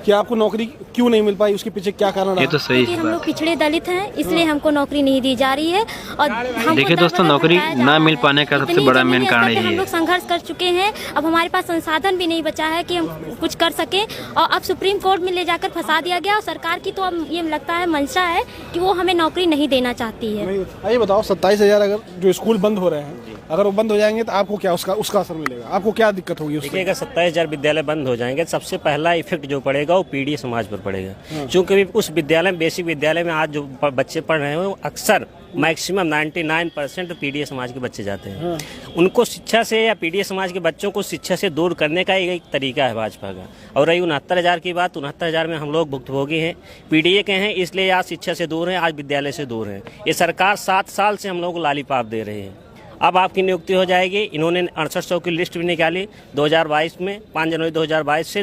कि आपको नौकरी क्यों नहीं मिल पाई, उसके पीछे क्या कारण रहा? ये तो सही कि है हम लोग बात। पिछड़े दलित हैं, इसलिए हमको नौकरी नहीं दी जा रही है। और हमको देखिए दोस्तों, दर-बदर नौकरी भटकाया जा ना रहा मिल है। पाने का सबसे इतनी बड़ा मेन ज़मीनी कारण स्तर पे यही हम है। लोग संघर्ष कर चुके हैं, अब हमारे पास संसाधन भी नहीं बचा है कि हम कुछ कर सकें। और अब सुप्रीम कोर्ट में ले जाकर फंसा दिया गया, और सरकार की तो अब ये लगता है मंशा है कि वो हमें नौकरी नहीं देना चाहती है। ये बताओ, 27,000 अगर जो स्कूल बंद हो रहे हैं, अगर वो बंद हो जाएंगे तो आपको क्या उसका असर मिलेगा? आपको क्या दिक्कत होगी उससे? देखिए, अगर 27,000 विद्यालय बंद हो जाएंगे, सबसे पहला इफेक्ट जो पड़ेगा वो पीढ़ी समाज पर पड़ेगा। क्योंकि उस विद्यालय में, बेसिक विद्यालय में आज जो बच्चे पढ़ रहे हैं वो अक्सर मैक्सिमम 99% पीढ़ी समाज के बच्चे जाते हैं। उनको शिक्षा से, या पीढ़ी समाज के बच्चों को शिक्षा से दूर करने का एक तरीका है भाजपा का। और रही 69,000 की बात, 69,000 में हम लोग भुक्तभोगी हैं, पीडीए के हैं, इसलिए आज शिक्षा से दूर हैं, आज विद्यालय से दूर हैं। ये सरकार 7 साल से हम लोग को लालीपाप दे रही है। अब आपकी नियुक्ति हो जाएगी। इन्होंने 6800 की लिस्ट भी निकाली 2022 में, 5 जनवरी 2022 से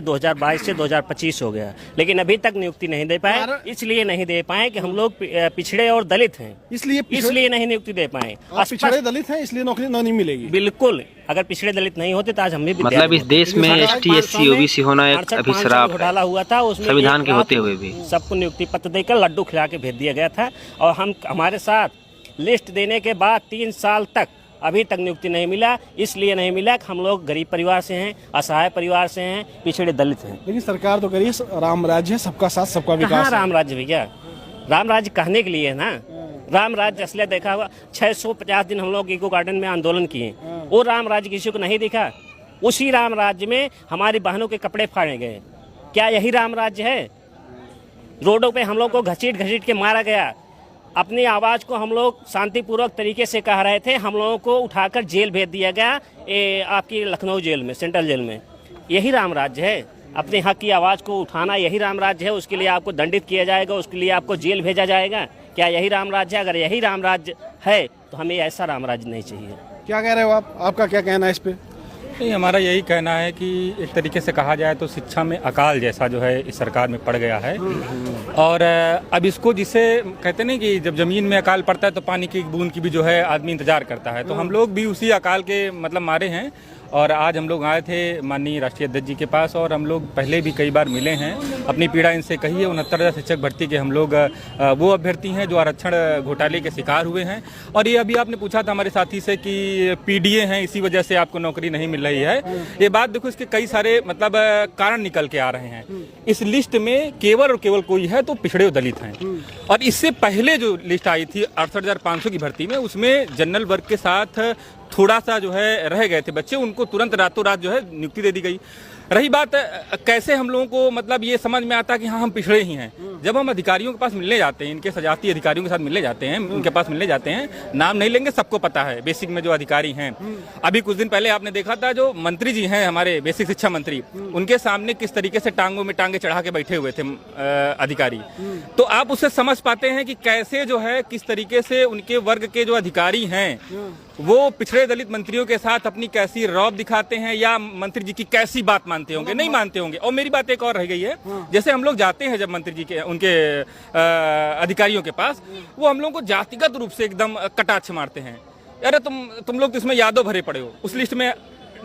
2025 हो गया, लेकिन अभी तक नियुक्ति नहीं दे पाए। इसलिए नहीं दे पाए कि हम लोग पिछड़े और दलित हैं, इसलिए नहीं नियुक्ति दे पाए। पिछड़े दलित हैं इसलिए नौकरी नहीं मिलेगी। बिल्कुल, अगर पिछड़े दलित नहीं होते तो आज हम भी मतलब इस देश में ST SC OBC होना एक अभी शराब घोटाला हुआ था, उसमें संविधान के होते हुए भी सबको नियुक्ति पत्र देकर लड्डू खिला के भेज दिया गया था। और हमारे साथ लिस्ट देने के बाद 3 साल तक अभी तक नियुक्ति नहीं मिला। इसलिए नहीं मिला कि हम लोग गरीब परिवार से हैं, असहाय परिवार से हैं, पिछड़े दलित हैं। लेकिन सरकार तो करी राम राज्य है, सबका साथ सबका विकास। कहाँ राम राज्य भैया? राम राज्य कहने के लिए है ना। राम राज्य असलियत देखा हुआ 650 दिन हम लोग इको गार्डन में आंदोलन किए, वो राम राज्य किसी को नहीं दिखा। उसी राम राज्य में हमारी बहनों के कपड़े फाड़े गए। क्या यही राम राज्य है? रोडों पे हम लोग को घसीट घसीट के मारा गया। अपनी आवाज़ को हम लोग शांतिपूर्वक तरीके से कह रहे थे, हम लोगों को उठाकर जेल भेज दिया गया, आपकी लखनऊ जेल में, सेंट्रल जेल में। यही राम राज्य है? अपने हक की आवाज़ को उठाना यही राम राज्य है? उसके लिए आपको दंडित किया जाएगा, उसके लिए आपको जेल भेजा जाएगा? क्या यही राम राज्य है? अगर यही राम राज्य है तो हमें ऐसा राम राज्य नहीं चाहिए। क्या कह रहे हो आप? आपका क्या कहना है इस पे? नहीं, हमारा यही कहना है कि एक तरीके से कहा जाए तो शिक्षा में अकाल जैसा जो है इस सरकार में पड़ गया है। और अब इसको, जिसे कहते नहीं कि जब ज़मीन में अकाल पड़ता है तो पानी की बूंद की भी जो है आदमी इंतजार करता है, तो हम लोग भी उसी अकाल के मतलब मारे हैं। और आज हम लोग आए थे माननीय राष्ट्रीय अध्यक्ष जी के पास, और हम लोग पहले भी कई बार मिले हैं, अपनी पीड़ा इनसे कही है। 69,000 शिक्षक भर्ती के हम लोग वो अभ्यर्थी हैं जो आरक्षण घोटाले के शिकार हुए हैं। और ये अभी आपने पूछा था हमारे साथी से कि पीडीए हैं, इसी वजह से आपको नौकरी नहीं मिल रही है। ये बात देखो, इसके कई सारे मतलब कारण निकल के आ रहे हैं। इस लिस्ट में केवल और केवल कोई है तो पिछड़े दलित हैं। और इससे पहले जो लिस्ट आई थी 68,500 की भर्ती में, उसमें जनरल वर्ग के साथ थोड़ा सा जो है रह गए थे बच्चे, उनको तुरंत रातों रात जो है नियुक्ति दे दी गई। रही बात कैसे हम लोगों को मतलब ये समझ में आता कि हाँ हम पिछड़े ही हैं, जब हम अधिकारियों के पास मिलने जाते हैं, इनके सजाती अधिकारियों के साथ मिलने जाते हैं, उनके पास मिलने जाते हैं, नाम नहीं लेंगे, सबको पता है बेसिक में जो अधिकारी हैं। अभी कुछ दिन पहले आपने देखा था जो मंत्री जी हैं हमारे बेसिक शिक्षा मंत्री, उनके सामने किस तरीके से टांगों में टांगे चढ़ा के बैठे हुए थे अधिकारी। तो आप उससे समझ पाते हैं कि कैसे जो है किस तरीके से उनके वर्ग के जो अधिकारी हैं वो पिछड़े दलित मंत्रियों के साथ अपनी कैसी रौब दिखाते हैं, या मंत्री जी की कैसी बात मानते होंगे, नहीं मानते होंगे। और मेरी बात एक और रह गई है, जैसे हम लोग जाते हैं जब मंत्री जी के उनके अधिकारियों के पास, वो हम लोग को जातिगत रूप से एकदम कटाक्ष मारते हैं। अरे तुम लोग तो इसमें यादव भरे पड़े हो, उस लिस्ट में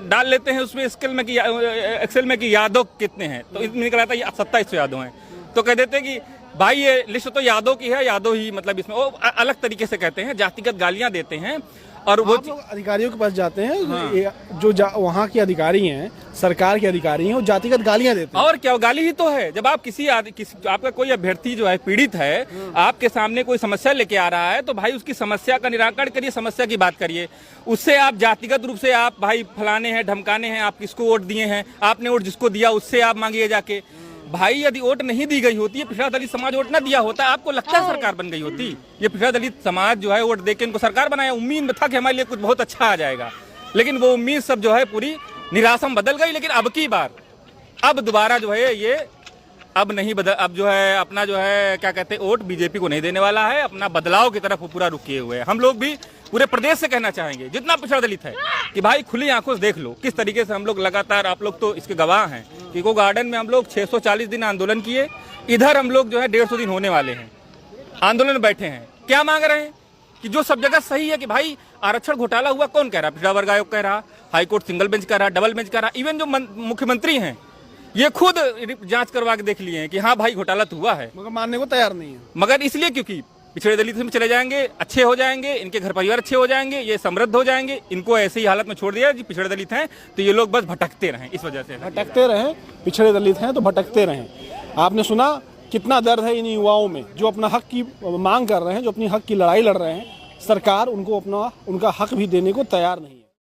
डाल लेते हैं उसमें एक्सेल में कि यादव कितने हैं, तो इसमें निकल आता है 2700 यादव हैं। तो कह देते हैं कि भाई ये लिस्ट तो यादव की है, यादव ही मतलब इसमें, वो अलग तरीके से कहते हैं, जातिगत गालियां देते हैं। और वो अधिकारियों के पास जाते हैं, हाँ। जो वहाँ के अधिकारी हैं, सरकार के अधिकारी हैं, वो जातिगत गालियां देते हैं। और क्या, गाली ही तो है। जब आप आपका कोई अभ्यर्थी जो है पीड़ित है, आपके सामने कोई समस्या लेके आ रहा है, तो भाई उसकी समस्या का निराकरण करिए, समस्या की बात करिए। उससे आप जातिगत रूप से आप भाई फलाने हैं, धमकाने हैं, आप किसको वोट दिए हैं, आपने वोट जिसको दिया उससे आप मांगिए जाके। भाई यदि वोट नहीं दी गई होती है, पिछड़ा दलित समाज वोट ना दिया होता, आपको लगता है सरकार बन गई होती? ये पिछड़ा दलित समाज जो है वोट देके इनको सरकार बनाया, उम्मीद में था कि हमारे लिए कुछ बहुत अच्छा आ जाएगा, लेकिन वो उम्मीद सब जो है पूरी निराशा में बदल गई। लेकिन अब की बार, अब दोबारा जो है ये अब नहीं बदल, अब जो है अपना जो है क्या कहते हैं वोट बीजेपी को नहीं देने वाला है, अपना बदलाव की तरफ वो पूरा रुक किए हुए हैं। हम लोग भी पूरे प्रदेश से कहना चाहेंगे जितना पिछड़ा दलित है कि भाई खुली आंखों से देख लो किस तरीके से हम लोग लगातार, आप लोग तो इसके गवाह हैं, इको गार्डन में हम लोग 640 दिन आंदोलन किए, इधर हम लोग जो है 150 दिन होने वाले हैं आंदोलन में बैठे हैं। क्या मांग रहे हैं कि जो सब जगह सही है कि भाई आरक्षण घोटाला हुआ, कौन कह रहा? पिछड़ा वर्ग आयोग कह रहा, हाईकोर्ट सिंगल बेंच कह रहा, डबल बेंच कह रहा, इवन जो मुख्यमंत्री हैं ये खुद जांच करवा के देख लिए हैं कि हाँ भाई घोटाला तो हुआ है, मगर मानने को तैयार नहीं है। मगर इसलिए क्योंकि पिछड़े दलित में चले जाएंगे, अच्छे हो जाएंगे, इनके घर परिवार अच्छे हो जाएंगे, ये समृद्ध हो जाएंगे, इनको ऐसी हालत में छोड़ दिया जी पिछड़े दलित हैं तो ये लोग बस भटकते रहें, इस वजह से भटकते रहें, पिछड़े दलित हैं तो भटकते रहें। आपने सुना कितना दर्द है इन युवाओं में जो अपना हक की मांग कर रहे हैं, जो अपनी हक की लड़ाई लड़ रहे हैं। सरकार उनको उनका हक भी देने को तैयार नहीं है।